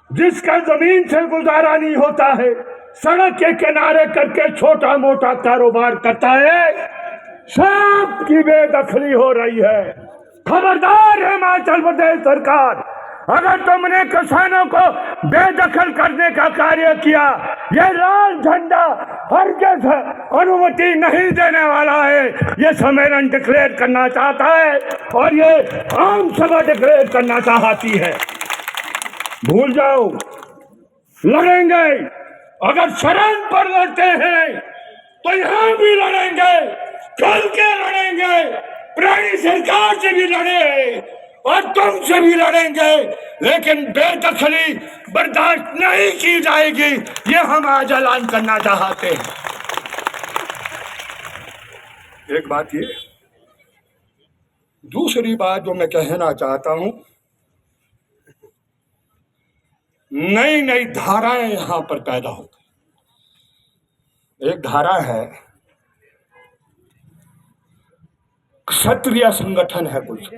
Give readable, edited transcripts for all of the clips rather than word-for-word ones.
जिसका जमीन से गुजारा नहीं होता है, सड़क के किनारे करके छोटा मोटा कारोबार करता है, सबकी बेदखली हो रही है। खबरदार है हिमाचल प्रदेश सरकार, अगर तुमने किसानों को बेदखल करने का कार्य किया, ये लाल झंडा हरगिज़ अनुमति नहीं देने वाला है। ये सम्मेलन डिक्लेयर करना चाहता है और ये आम सभा डिक्लेयर करना चाहती है। भूल जाओ, लड़ेंगे। अगर शरण पर लड़ते हैं तो यहां भी लड़ेंगे, चल के लड़ेंगे, पुरानी सरकार से भी लड़े और तुमसे भी लड़ेंगे, लेकिन बेदखली बर्दाश्त नहीं की जाएगी। ये हम आज ऐलान करना चाहते हैं। एक बात ये, दूसरी बात जो मैं कहना चाहता हूं, नई नई धाराएं यहां पर पैदा हो गई। एक धारा है, क्षत्रिय संगठन है कुछ।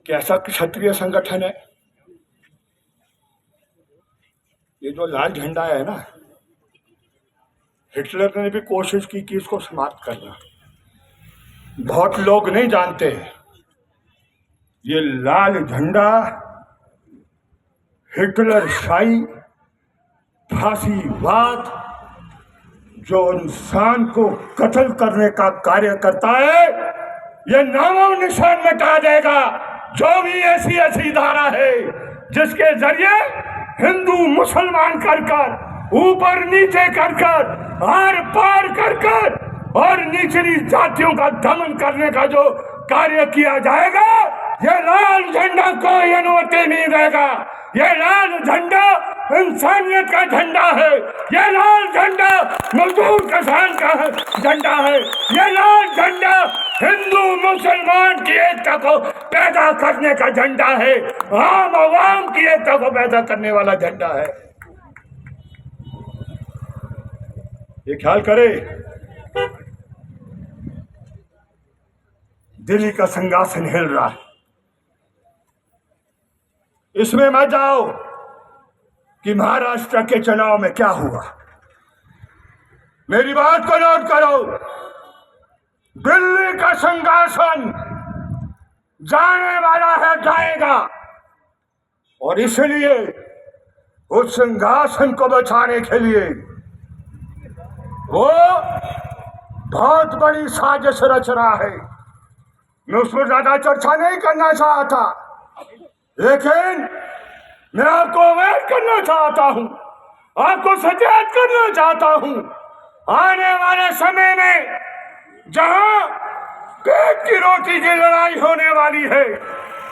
कैसा क्षत्रिय संगठन है? ये जो लाल झंडा है ना, हिटलर ने भी कोशिश की कि इसको समाप्त करना। बहुत लोग नहीं जानते, ये लाल झंडा हिटलरशाही फांसीवाद जो इंसान को कत्ल करने का कार्य करता है, ये नामो निशान मिटा देगा। जो भी ऐसी धारा है जिसके जरिए हिंदू मुसलमान कर ऊपर नीचे कर आर पार कर और निचली जातियों का दमन करने का जो कार्य किया जाएगा, ये लाल झंडा कोई अनुमति नहीं देगा। ये लाल झंडा इंसानियत का झंडा है, ये लाल झंडा मजदूर किसान का झंडा है, ये लाल झंडा हिंदू मुसलमान की एकता को पैदा करने का झंडा है, आम आवाम की एकता को पैदा करने वाला झंडा है। ये ख्याल करे। दिल्ली का सिंहासन हिल रहा है, इसमें मत जाओ कि महाराष्ट्र के चुनाव में क्या हुआ। मेरी बात को नोट करो, दिल्ली का सिंहासन जाने वाला है, जाएगा, और इसलिए उस सिंहासन को बचाने के लिए वो बहुत बड़ी साजिश रच रहा है। मैं उस पर ज्यादा चर्चा नहीं करना चाहता, लेकिन मैं आपको अवेयर करना चाहता हूं, आपको सचेत करना चाहता हूं। आने वाले समय में जहां पेट की रोटी की लड़ाई होने वाली है,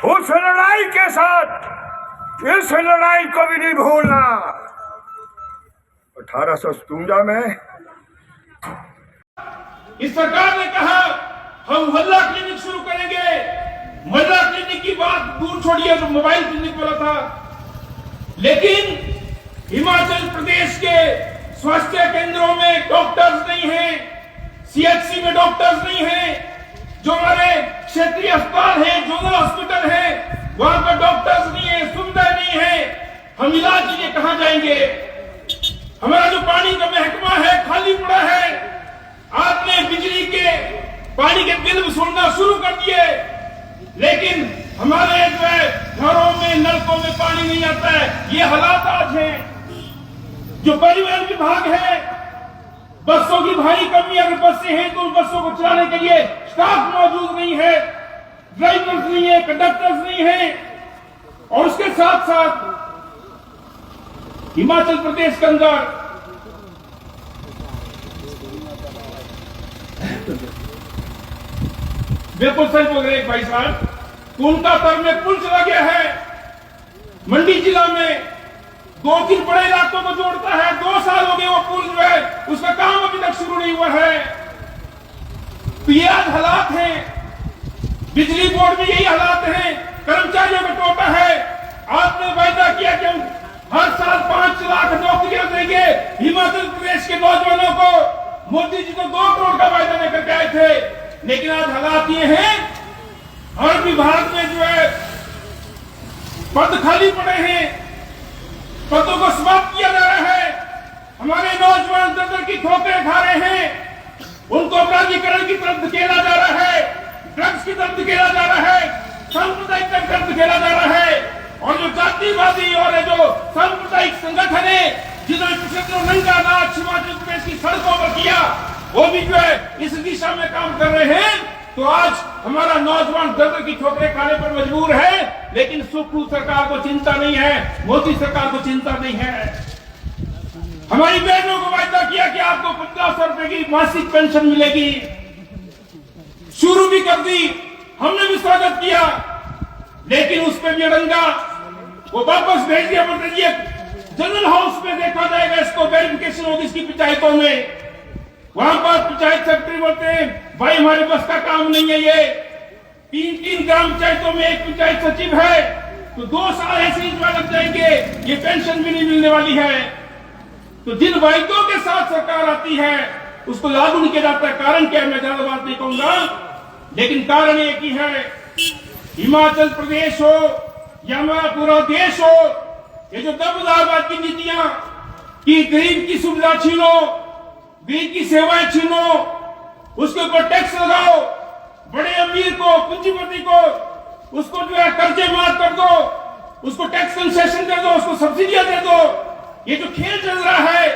उस लड़ाई के साथ इस लड़ाई को भी नहीं भूलना। 1857 में इस सरकार ने कहा हम मोहल्ला क्लिनिक शुरू करेंगे। मोहल्ला क्लिनिक की बात दूर छोड़िए, तो मोबाइल क्लिनिक वाला था। लेकिन हिमाचल प्रदेश के स्वास्थ्य केंद्रों में डॉक्टर्स नहीं हैं, सीएचसी में डॉक्टर्स नहीं हैं, जो हमारे क्षेत्रीय अस्पताल है, जोनल हॉस्पिटल है, वहां पर डॉक्टर्स नहीं है, सुविधा नहीं है। हम इलाज के लिए कहां जाएंगे? हमारा जो पानी का महकमा है खाली पड़ा है। आपने बिजली के पानी के बिल वसूलना शुरू कर दिए, लेकिन हमारे जो है घरों में नलकों में पानी नहीं आता है। ये हालात आज हैं। जो परिवहन विभाग है, बसों की भारी कमी, अगर बसें हैं तो उन बसों को चलाने के लिए स्टाफ मौजूद नहीं है, ड्राइवर्स नहीं है, कंडक्टर्स नहीं है। और उसके साथ साथ हिमाचल प्रदेश के अंदर बिल्कुल सही बोल रहे भाई साहब, कुनका तर में पुल चला गया है। मंडी जिला में 2-3 बड़े इलाकों को जोड़ता है। 2 साल हो गए वो पुल जो है उसका काम अभी तक शुरू नहीं हुआ है। तो ये आज हालात हैं। बिजली बोर्ड में यही हालात हैं, कर्मचारियों का टोटा है। आपने वायदा किया कि हम हर साल 5 लाख नौकरियां देंगे हिमाचल प्रदेश के नौजवानों को। मोदी जी तो 2 करोड़ का वायदा लेकर के आए थे, लेकिन आज हालात ये हैं, हर विभाग में जो है पद खाली पड़े हैं, पदों को समाप्त किया जा रहा है। हमारे नौजवान दर की ठोकरें खा रहे हैं, उनको अपराधीकरण की तरफ धकेला जा रहा है, ड्रग्स की तरफ धकेला जा रहा है, सांप्रदायिक की तरफ धकेला जा रहा है। और जो जातिवादी और जो सांप्रदायिक संगठन है जिन्होंने पिछले दिनों नंगा नाच हिमाचल प्रदेश की सड़कों पर किया, वो भी जो है इस दिशा में काम कर रहे हैं। तो आज हमारा नौजवान दर की ठोकरें खाने पर मजबूर है, लेकिन सुखू सरकार को चिंता नहीं है, मोदी सरकार को चिंता नहीं है। हमारी बहनों को वायदा किया कि आपको 1500 रुपए की मासिक पेंशन मिलेगी, शुरू भी कर दी, हमने भी स्वागत किया, लेकिन उस पर भी अड़ंगा वो वापस भेज दिया। बोलते जनरल हाउस में देखा जाएगा, इसको वेरिफिकेशन होगी इसकी पंचायतों में। वहां पर पंचायत सेक्रेटरी बोलते हैं भाई हमारे बस का काम नहीं है, ये 3-3 ग्राम पंचायतों में एक पंचायत सचिव है, तो 2 साल ऐसे ही लग जाएंगे, ये पेंशन भी नहीं मिलने वाली है। तो जिन वायदों के साथ सरकार आती है उसको लागू नहीं किया जाता। कारण क्या है मैं ज्यादा बात नहीं कहूंगा, लेकिन कारण एक ही है, हिमाचल प्रदेश हो या हमारा पूरा देश हो, ये जो दबदबाबाद की नीतियां कि गरीब की सुविधा छीनो, गरीब की सेवाएं छीनो, उसके ऊपर टैक्स लगाओ, बड़े अमीर को पूंजीपति को उसको जो है कर्जे माफ कर दो, उसको टैक्स कंसेशन दे दो, उसको सब्सिडियां दे दो, ये जो खेल चल रहा है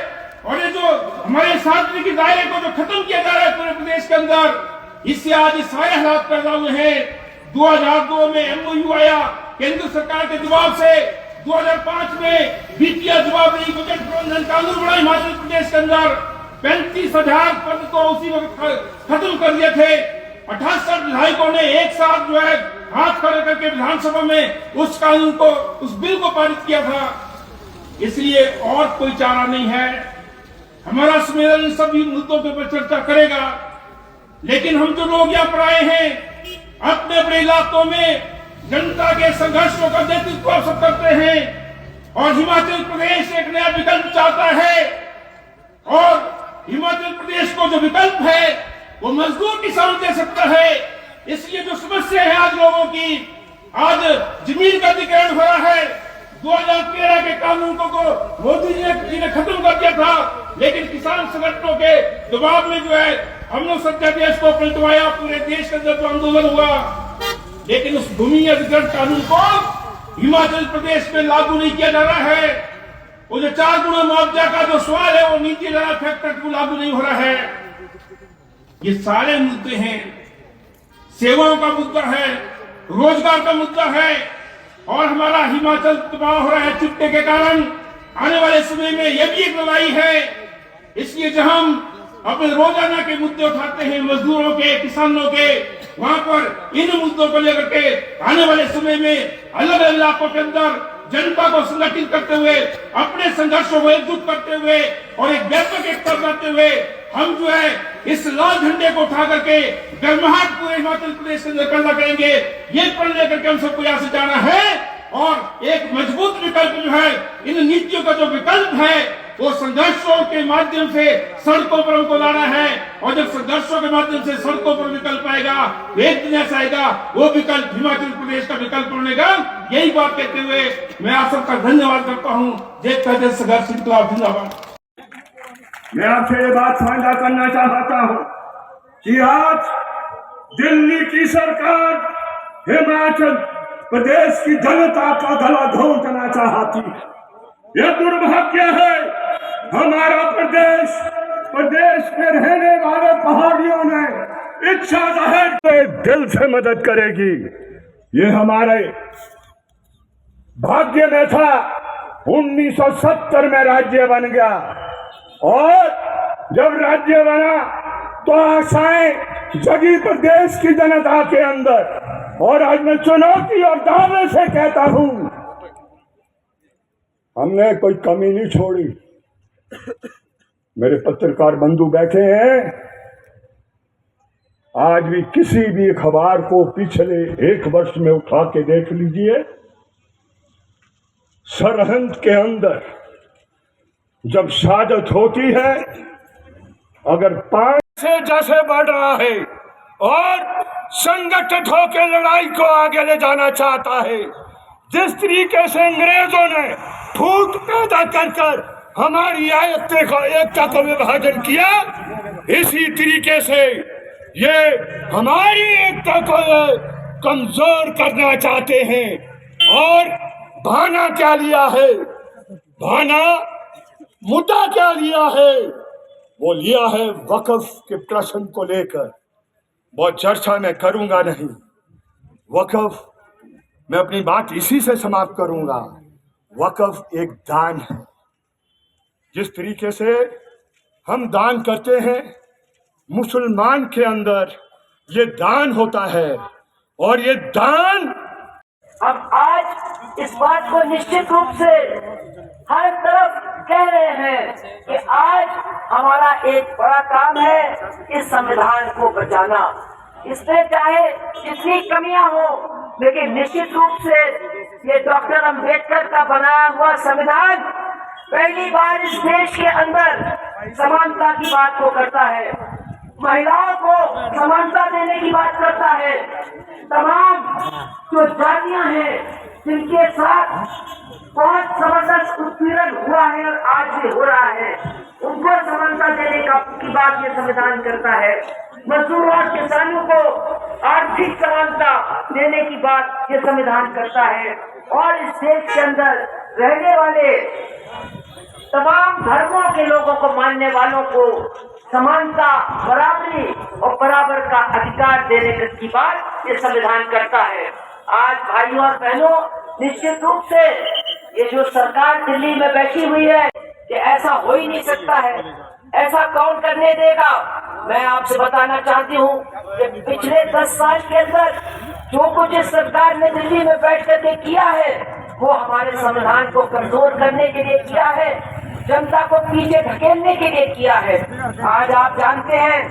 और ये जो हमारे सार्वजनिक दायरे को जो खत्म किया जा रहा है पूरे प्रदेश के अंदर, इससे आज ये सारे हालात पैदा हुए हैं। 2002 में एमओयू आया केंद्र सरकार के जवाब से, 2005 में वित्तीय जवाबदेही बजट प्रबंधन कानून बना हिमाचल प्रदेश के अंदर, 35,000 पद तो उसी वक्त खत्म कर दिए थे। 68 विधायकों ने एक साथ जो है हाथ खड़े करके विधानसभा में उस कानून को, उस बिल को पारित किया था। इसलिए और कोई चारा नहीं है। हमारा सम्मेलन इन सभी मुद्दों पर चर्चा करेगा, लेकिन हम जो लोग यहाँ पर आए हैं अपने अपने इलाकों में जनता के संघर्षों का नेतृत्व सब करते हैं और हिमाचल प्रदेश एक नया विकल्प चाहता है। और हिमाचल प्रदेश को जो विकल्प है वो मजदूर किसान दे सकता है। इसलिए जो समस्या है आज लोगों की, आज जमीन का अधिग्रहण हो रहा है। 2013 के कानून को मोदी जी ने खत्म कर दिया था, लेकिन किसान संगठनों के दबाव में जो है हमने सत्यादेश को पलटवाया, पूरे देश के अंदर आंदोलन हुआ, लेकिन उस भूमि अधिग्रहण कानून को हिमाचल प्रदेश में लागू नहीं किया जा रहा है। वो जो 4 गुना मुआवजा का जो सवाल है वो नीति लगा तक लागू नहीं हो रहा है। ये सारे मुद्दे हैं, सेवाओं का मुद्दा है, रोजगार का मुद्दा है, और हमारा हिमाचल तबाह हो रहा है चुट्टे के कारण। आने वाले समय में यह भी एक लड़ाई है। इसलिए जब हम अपने रोजाना के मुद्दे उठाते हैं मजदूरों के, किसानों के, वहां पर इन मुद्दों को लेकर के आने वाले समय में अलग अलग इलाकों के अंदर जनता को संगठित करते हुए, अपने संघर्षों को एकजुट करते हुए और एक व्यापक एकता बनाते हुए हम जो है इस लाल झंडे को उठा करके गर्माहट पूरे हिमाचल प्रदेश के अंदर पैदा करेंगे। ये पढ़ लेकर के हम सबको यहाँ से जाना है और एक मजबूत विकल्प जो है, इन नीतियों का जो विकल्प है वो संघर्षों के माध्यम से सड़कों पर हमको लाना है। और जब संघर्षों के माध्यम से सड़कों पर विकल्प आएगा, एक दिन ऐसा आएगा वो विकल्प हिमाचल प्रदेश का विकल्प बनेगा। यही बात कहते हुए मैं आप सबका धन्यवाद करता हूँ। जय प्रदेश संघर्ष इनकलाब जिंदाबाद। मैं आपसे ये बात साझा करना चाहता हूँ कि आज दिल्ली की सरकार हिमाचल प्रदेश की जनता का गला घोंटना चाहती है। यह दुर्भाग्य है। हमारा प्रदेश में रहने वाले पहाड़ियों ने इच्छा जाहिर दिल से मदद करेगी। ये हमारे भाग्य में था। 1970 में राज्य बन गया और जब राज्य बना तो आशाएं जगी प्रदेश की जनता के अंदर। और आज मैं चुनौती और दावे से कहता हूं, हमने कोई कमी नहीं छोड़ी। मेरे पत्रकार बंधु बैठे हैं, आज भी किसी भी अखबार को पिछले 1 वर्ष में उठा के देख लीजिए, सरहद के अंदर जब शहादत होती है, अगर 5 से जैसे बढ़ रहा है और संगठित होकर लड़ाई को आगे ले जाना चाहता है, जिस तरीके से अंग्रेजों ने फूट पैदा कर हमारी एकता को विभाजन किया, इसी तरीके से ये हमारी एकता को ये कमजोर करना चाहते हैं। और बहाना क्या लिया है, बहाना मुद्दा क्या लिया है, वो लिया है वक्फ के प्रश्न को लेकर। बहुत चर्चा मैं करूंगा नहीं, वक्फ मैं अपनी बात इसी से समाप्त करूंगा। वक्फ एक दान है। जिस तरीके से हम दान करते हैं, मुसलमान के अंदर ये दान होता है, और ये दान अब आज इस बात को निश्चित रूप से हर तरफ कह रहे हैं कि आज हमारा एक बड़ा काम है इस संविधान को बचाना। इसमें चाहे जितनी कमियां हो, लेकिन निश्चित रूप से ये डॉक्टर अंबेडकर का बनाया हुआ संविधान पहली बार इस देश के अंदर समानता की बात को करता है, महिलाओं को समानता देने की बात करता है। तमाम जो जातियां हैं जिनके साथ बहुत जबरदस्त उत्पीड़न हुआ है और आज भी हो रहा है, उनको समानता देने की बात ये संविधान करता है। मजदूर और किसानों को आर्थिक समानता देने की बात ये संविधान करता है। और इस देश के अंदर रहने वाले तमाम धर्मों के लोगों को, मानने वालों को समानता, बराबरी और बराबर का अधिकार देने की बात ये संविधान करता है। आज भाइयों और बहनों, निश्चित रूप से ये जो सरकार दिल्ली में बैठी हुई है कि ऐसा हो ही नहीं सकता है, ऐसा कौन करने देगा। मैं आपसे बताना चाहती हूँ कि पिछले 10 साल के अंदर जो कुछ इस सरकार ने दिल्ली में बैठ करके किया है, वो हमारे संविधान को कमजोर करने के लिए किया है, जनता को पीछे धकेलने के लिए किया है। आज आप जानते हैं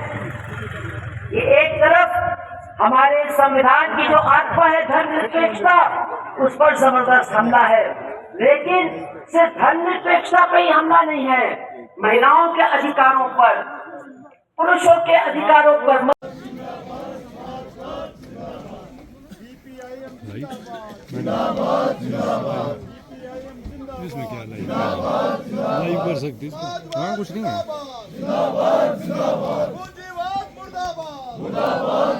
कि एक तरफ हमारे संविधान की जो आत्मा है धर्मनिरपेक्षता, उस पर जबरदस्त हमला है। लेकिन सिर्फ धर्मनिरपेक्षता पर ही हमला नहीं है, महिलाओं के अधिकारों पर, पुरुषों के अधिकारों पर। इसमें क्या लाइव कर सकते हैं? हाँ, कुछ नहीं है। मुर्दाबाद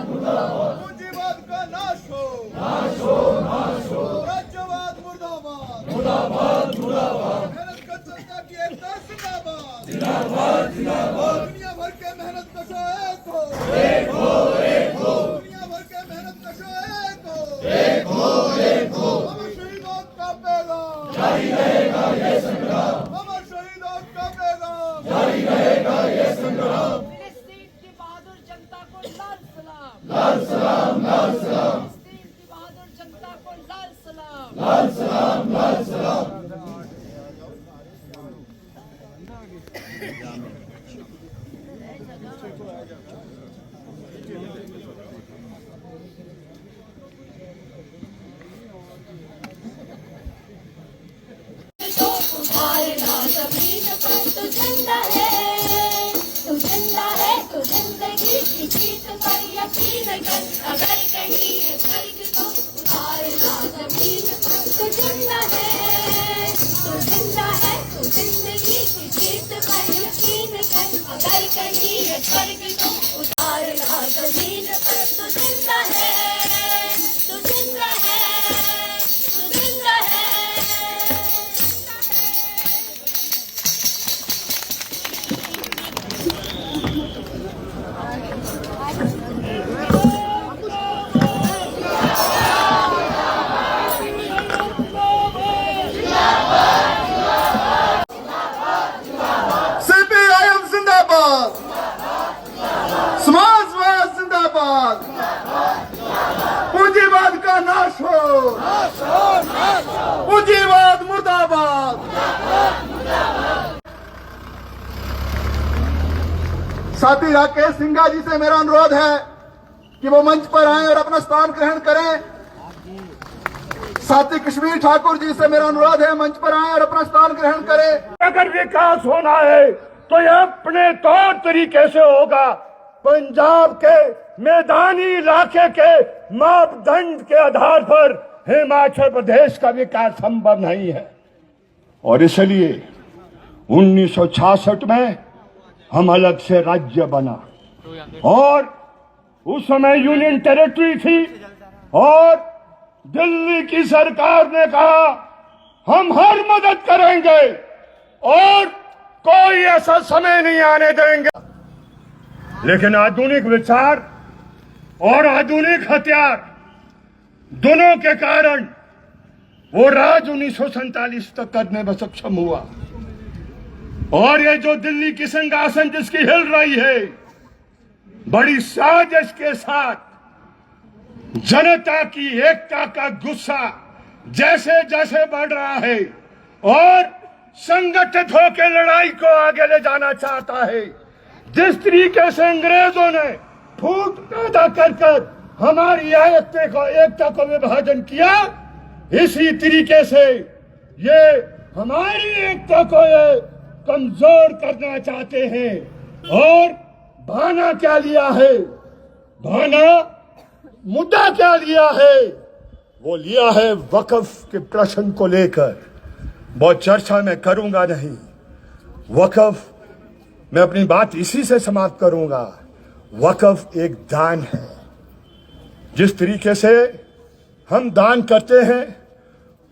का नाश हो, नाश हो, नाश हो। राज्यवाद मुर्दाबाद, मुर्दाबाद, मुर्दाबाद। मेहनत कशों की एकता जिंदाबाद, जिंदाबाद, जिंदाबाद। दुनिया भर के मेहनत कशों एक हो, एक हो, एक हो। दुनिया भर के मेहनत कशों एक हो, एक हो, एक हो। अमर शहीदों का पैगाम जारी रहेगा ये संग्राम, अमर शहीदों का पैगाम जारी रहेगा ये संग्राम। लाल सलाम, लाल सलाम। फिलिस्तीन की बहादुर जनता को लाल सलाम, लाल सलाम, लाल सलाम। तू जिंदा है, तू जिंदा है, तू जिंदगी की जीत पर यकीन कर। अगर कहीं स्वर्ग को उतारना जमीन पर, तू जिंदा है, तू जिंदा है, तू जिंदगी की जीत पर यकीन कर। अगर कहीं स्वर्ग को उतारना जमीन पर, तू जिंदा है, तू जिंदा है, तू जिंदा है। CPIM जिंदाबाद, समाजवाद जिंदाबाद। पूंजीवाद का नाश हो, पूंजीवाद मुर्दाबाद। साथी राकेश सिंघा जी से मेरा अनुरोध है कि वो मंच पर आएं और अपना स्थान ग्रहण करें। साथी कश्मीर ठाकुर जी से मेरा अनुरोध है, मंच पर आएं और अपना स्थान ग्रहण करें। अगर विकास होना है तो यह अपने तौर तरीके से होगा। पंजाब के मैदानी इलाके के मापदंड के आधार पर हिमाचल प्रदेश का विकास संभव नहीं है। और इसलिए 1966 में हम अलग से राज्य बना और उस समय यूनियन टेरिटरी थी और दिल्ली की सरकार ने कहा हम हर मदद करेंगे और कोई ऐसा समय नहीं आने देंगे। लेकिन आधुनिक विचार और आधुनिक हथियार दोनों के कारण वो राज 1947 तक करने में सक्षम हुआ। और ये जो दिल्ली की सिंहासन जिसकी हिल रही है, बड़ी साजिश के साथ जनता की एकता का गुस्सा जैसे जैसे बढ़ रहा है और संगठित होकर लड़ाई को आगे ले जाना चाहता है। जिस तरीके से अंग्रेजों ने फूट पैदा कर हमारी एकता को विभाजन किया, इसी तरीके से ये हमारी एकता को ये कमजोर करना चाहते हैं। और भाना क्या लिया है, भाना मुद्दा क्या लिया है, वो लिया है वक्फ के प्रश्न को लेकर। बहुत चर्चा मैं करूंगा नहीं, वक्फ मैं अपनी बात इसी से समाप्त करूंगा। वक्फ एक दान है। जिस तरीके से हम दान करते हैं,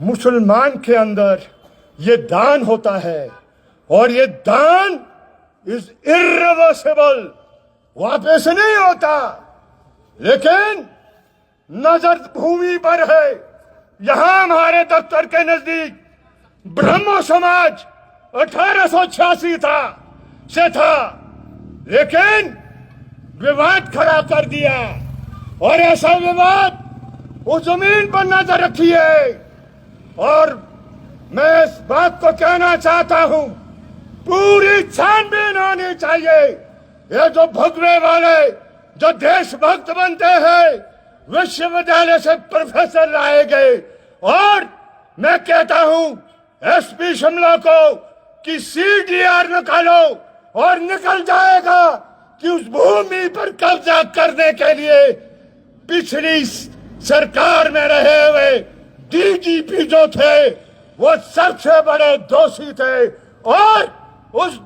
मुसलमान के अंदर ये दान होता है और ये दान इज इर्रिवर्सिबल, वापस नहीं होता। लेकिन नजर भूमि पर है। यहां हमारे दफ्तर के नजदीक ब्रह्मो समाज 1886 से था, लेकिन विवाद खड़ा कर दिया। और ऐसा विवाद उस जमीन पर नजर रखी है। और मैं इस बात को कहना चाहता हूं, पूरी छानबीन होनी चाहिए। ये जो भगवे वाले जो देशभक्त बनते हैं, विश्वविद्यालय से प्रोफेसर लाए गए। और मैं कहता हूं एसपी शिमला को कि सीडीआर निकालो और निकल जाएगा कि उस भूमि पर कब्जा करने के लिए पिछली सरकार में रहे हुए डीजीपी जो थे वो सबसे बड़े दोषी थे। और उस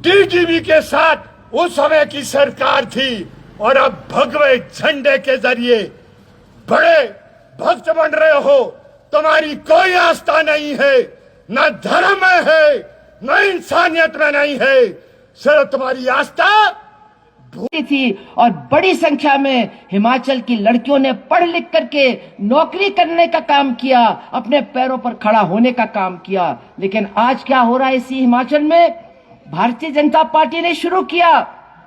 डीजीपी के साथ उस समय की सरकार थी। और अब भगवे झंडे के जरिए बड़े भक्त बन रहे हो। तुम्हारी कोई आस्था नहीं है, न धर्म में है, न इंसानियत में नहीं है, सिर्फ तुम्हारी आस्था थी। और बड़ी संख्या में हिमाचल की लड़कियों ने पढ़ लिख करके नौकरी करने का काम किया, अपने पैरों पर खड़ा होने का काम किया। लेकिन आज क्या हो रहा है इसी हिमाचल में? भारतीय जनता पार्टी ने शुरू किया,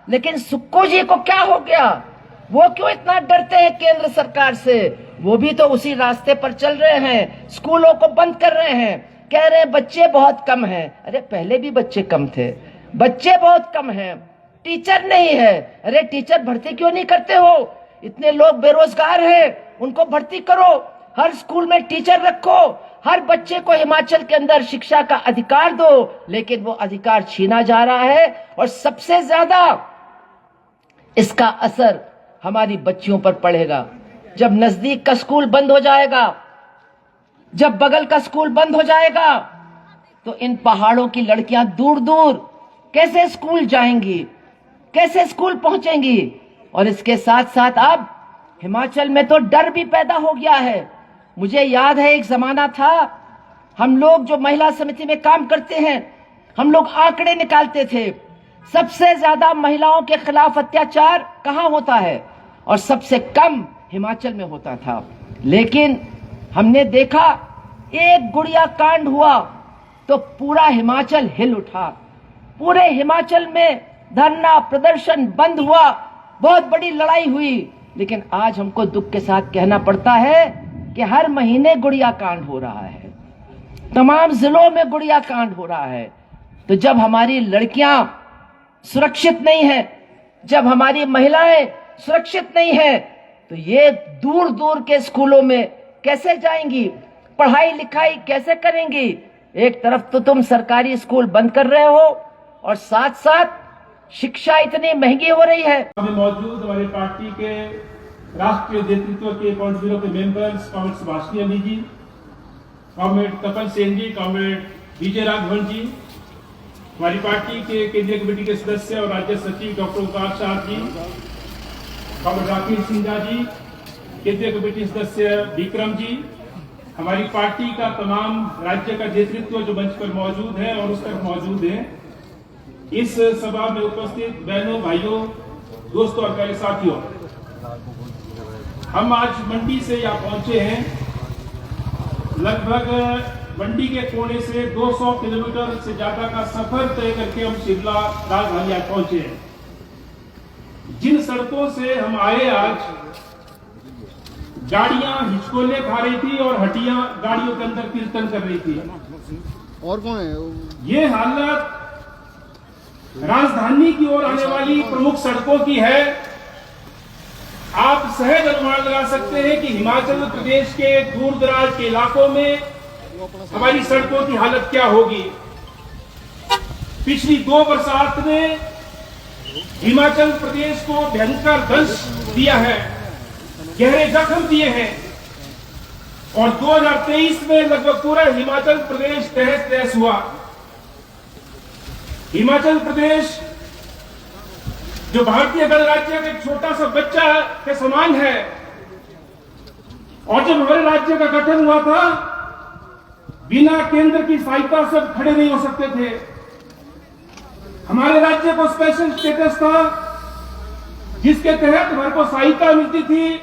लेकिन सुक्खू जी को क्या हो गया? वो क्यों इतना डरते हैं केंद्र सरकार से? वो भी तो उसी रास्ते पर चल रहे हैं, स्कूलों को बंद कर रहे हैं, कह रहे हैं बच्चे बहुत कम हैं। अरे पहले भी बच्चे कम थे, बच्चे बहुत कम हैं, टीचर नहीं है। अरे टीचर भर्ती क्यों नहीं करते हो? इतने लोग बेरोजगार हैं, उनको भर्ती करो, हर स्कूल में टीचर रखो, हर बच्चे को हिमाचल के अंदर शिक्षा का अधिकार दो। लेकिन वो अधिकार छीना जा रहा है और सबसे ज्यादा इसका असर हमारी बच्चियों पर पड़ेगा। जब नजदीक का स्कूल बंद हो जाएगा, जब बगल का स्कूल बंद हो जाएगा, तो इन पहाड़ों की लड़कियां दूर दूर कैसे स्कूल जाएंगी, कैसे स्कूल पहुंचेंगी? और इसके साथ साथ अब हिमाचल में तो डर भी पैदा हो गया है। मुझे याद है एक जमाना था, हम लोग जो महिला समिति में काम करते हैं, हम लोग आंकड़े निकालते थे, सबसे ज्यादा महिलाओं के खिलाफ अत्याचार कहां होता है और सबसे कम हिमाचल में होता था। लेकिन हमने देखा एक गुड़िया कांड हुआ तो पूरा हिमाचल हिल उठा, पूरे हिमाचल में धरना प्रदर्शन बंद हुआ, बहुत बड़ी लड़ाई हुई। लेकिन आज हमको दुख के साथ कहना पड़ता है कि हर महीने गुड़िया कांड हो रहा है, तमाम जिलों में गुड़िया कांड हो रहा है। तो जब हमारी लड़कियां सुरक्षित नहीं है, जब हमारी महिलाएं सुरक्षित नहीं है, तो ये दूर दूर के स्कूलों में कैसे जाएंगी, पढ़ाई लिखाई कैसे करेंगी? एक तरफ तो तुम सरकारी स्कूल बंद कर रहे हो और साथ साथ शिक्षा इतनी महंगी हो रही है। मौजूद हमारी पार्टी के राष्ट्रीय नेतृत्व के पॉलिट ब्यूरो के मेंबर्स, कॉमरेड सुभाषिनी अली जी, कॉमरेड कपिल सेन जी, कॉमरेड विजय राघवन जी, हमारी पार्टी के केंद्रीय कमेटी के सदस्य और राज्य सचिव डॉक्टर ओंकार शाह जी, कॉमरेड राकेश सिंघा जी, केंद्रीय कमेटी सदस्य विक्रम जी, हमारी पार्टी का तमाम राज्य का नेतृत्व जो मंच पर मौजूद है और उस तरफ मौजूद है, इस सभा में उपस्थित बहनों, भाइयों, दोस्तों और प्यारे साथियों, हम आज मंडी से यहाँ पहुंचे हैं। लगभग मंडी के कोने से 200 किलोमीटर से ज्यादा का सफर तय करके हम शिमला राजधानी यहाँ पहुंचे हैं। जिन सड़कों से हम आए, आज गाड़ियां हिचकोले खा रही थी और हड्डियां गाड़ियों के अंदर कीर्तन कर रही थी। और कौन है? ये हालत राजधानी की ओर आने वाली प्रमुख सड़कों की है। आप सहज अनुमान लगा सकते हैं कि हिमाचल प्रदेश के दूर दराज के इलाकों में हमारी सड़कों की हालत क्या होगी। पिछली 2 बरसात ने हिमाचल प्रदेश को भयंकर दंश दिया है, गहरे जख्म दिए हैं और 2023 में लगभग पूरा हिमाचल प्रदेश तहस नहस हुआ। हिमाचल प्रदेश जो भारतीय गणराज्य का एक छोटा सा बच्चा के समान है, और जब हमारे राज्य का गठन हुआ था, बिना केंद्र की सहायता से खड़े नहीं हो सकते थे। हमारे राज्य को स्पेशल स्टेटस था जिसके तहत हमारे को सहायता मिलती थी।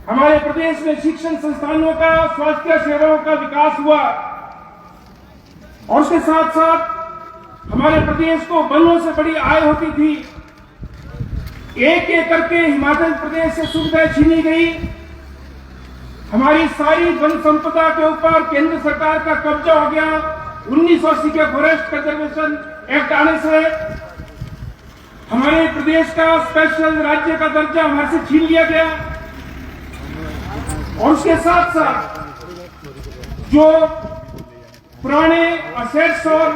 हमारे प्रदेश में शिक्षण संस्थानों का, स्वास्थ्य सेवाओं का विकास हुआ और उसके साथ साथ हमारे प्रदेश को वनों से बड़ी आय होती थी। एक एक करके हिमाचल प्रदेश से सुविधाएं छीनी गई। हमारी सारी वन संपदा के ऊपर केंद्र सरकार का कब्जा हो गया। 1980 के फॉरेस्ट कंजर्वेशन एक्ट आने से हमारे प्रदेश का स्पेशल राज्य का दर्जा हमारे से छीन लिया गया और उसके साथ साथ जो पुराने असेट्स और